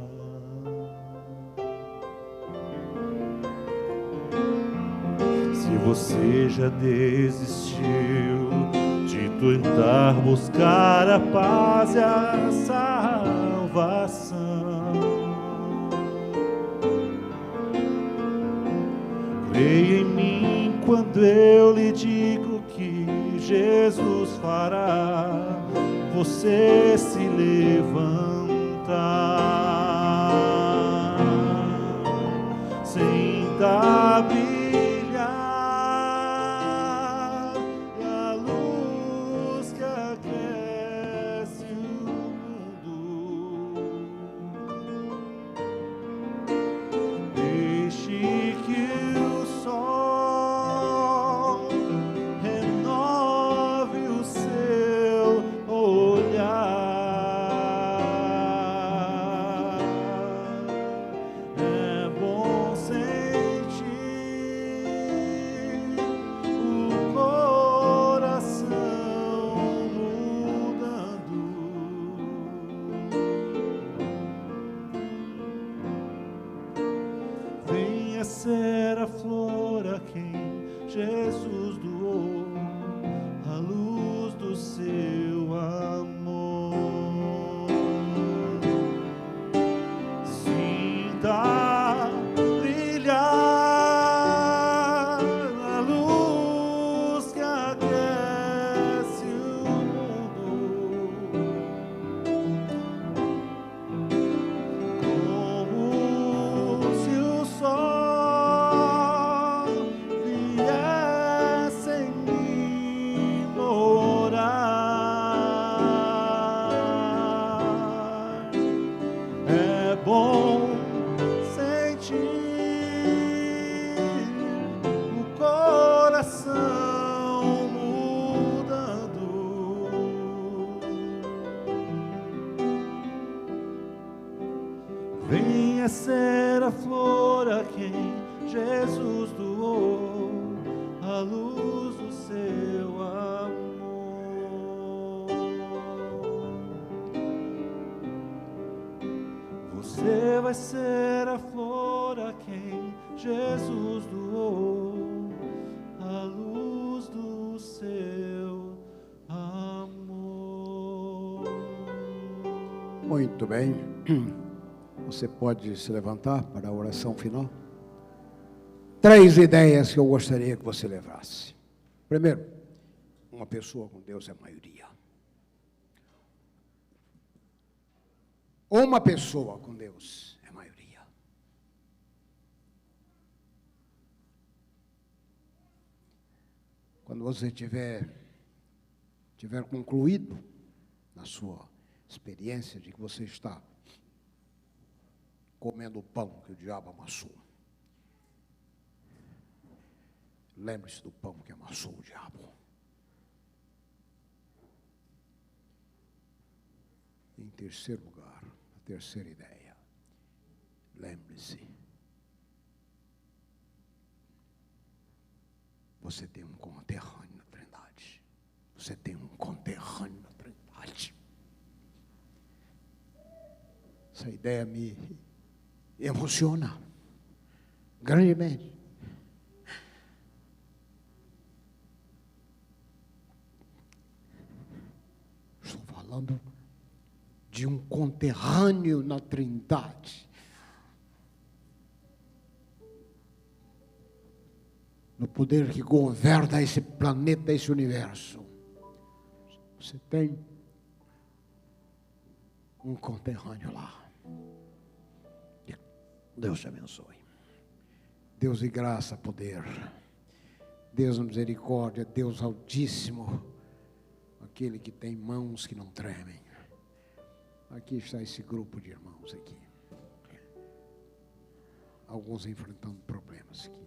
Se você já desistiu de tentar buscar a paz e a salvação, Creia em mim quando eu lhe digo que Jesus fará você se levantar, senta a brilhar, e a luz que aquece o mundo. Deixe que o sol renove o seu olhar. É bom sentir o coração mudando. Venha ser a flor a quem Jesus doou, a luz do seu amor. Sinta brilhar a luz que aquece o mundo, como se o sol viesse em mim morar. É bom sentir o coração mudando. Venha ser a flor a quem Jesus doou, a luz do seu amor. Você vai ser a flor a quem Jesus doou, a luz do seu amor. Muito bem. Você pode se levantar para a oração final? 3 ideias que eu gostaria que você levasse. Primeiro, uma pessoa com Deus é maioria. Uma pessoa com Deus é maioria. Quando você tiver concluído na sua experiência de que você está comendo o pão que o diabo amassou, lembre-se do pão que amassou o diabo. Em terceiro lugar, a terceira ideia, lembre-se, você tem um conterrâneo na Trindade. Você tem um conterrâneo na Trindade. Essa ideia me emociona grandemente. Estou falando de um conterrâneo na Trindade. No poder que governa esse planeta, esse universo. Você tem um conterrâneo lá. Deus te abençoe. Deus de graça, poder. Deus de misericórdia, Deus altíssimo. Aquele que tem mãos que não tremem. Aqui está esse grupo de irmãos aqui. Alguns enfrentando problemas aqui.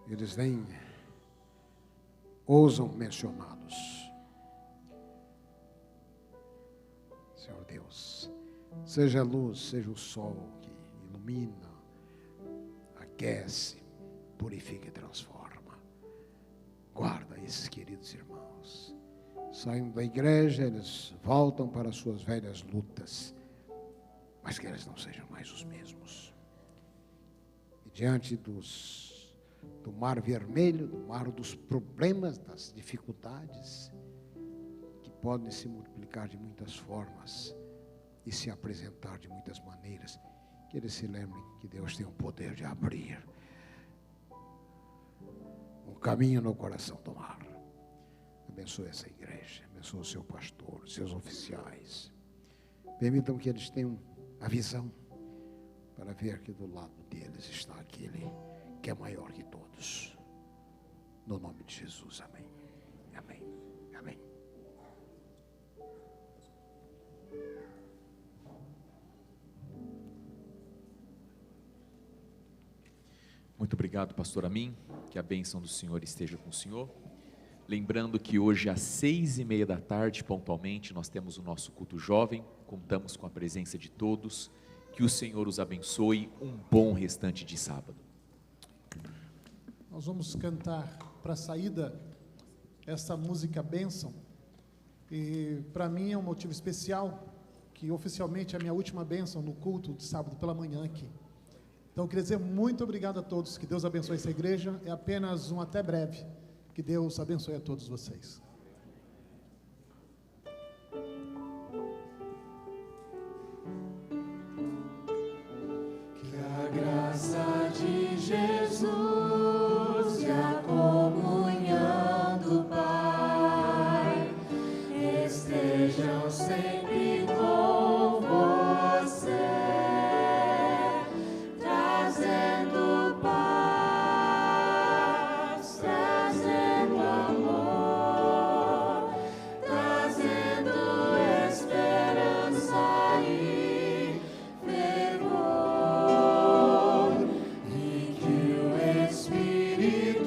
Eles vêm, ousam mencioná-los. Senhor Deus, seja a luz, seja o sol que ilumina, aquece, purifica e transforma. Guarda esses queridos irmãos. Saindo da igreja, eles voltam para suas velhas lutas, mas que eles não sejam mais os mesmos. E diante do mar vermelho, do mar dos problemas, das dificuldades, que podem se multiplicar de muitas formas e se apresentar de muitas maneiras, que eles se lembrem que Deus tem o poder de abrir caminho no coração do mar. Abençoe essa igreja, abençoe o seu pastor, os seus oficiais. Permitam que eles tenham a visão para ver que do lado deles está aquele que é maior que todos. No nome de Jesus, amém. Amém. Amém. Muito obrigado, pastor Amin, que a bênção do Senhor esteja com o senhor. Lembrando que hoje às 6:30 da tarde, pontualmente, nós temos o nosso culto jovem, contamos com a presença de todos, que o Senhor os abençoe, um bom restante de sábado. Nós vamos cantar para a saída essa música Bênção, e para mim é um motivo especial, que oficialmente é a minha última bênção no culto de sábado pela manhã aqui. Então eu queria dizer muito obrigado a todos, que Deus abençoe essa igreja, é apenas um até breve, que Deus abençoe a todos vocês. Que a graça de Jesus e a comunhão do Pai estejam sempre com você, trazendo paz, trazendo amor, trazendo esperança e fervor, e que o Espírito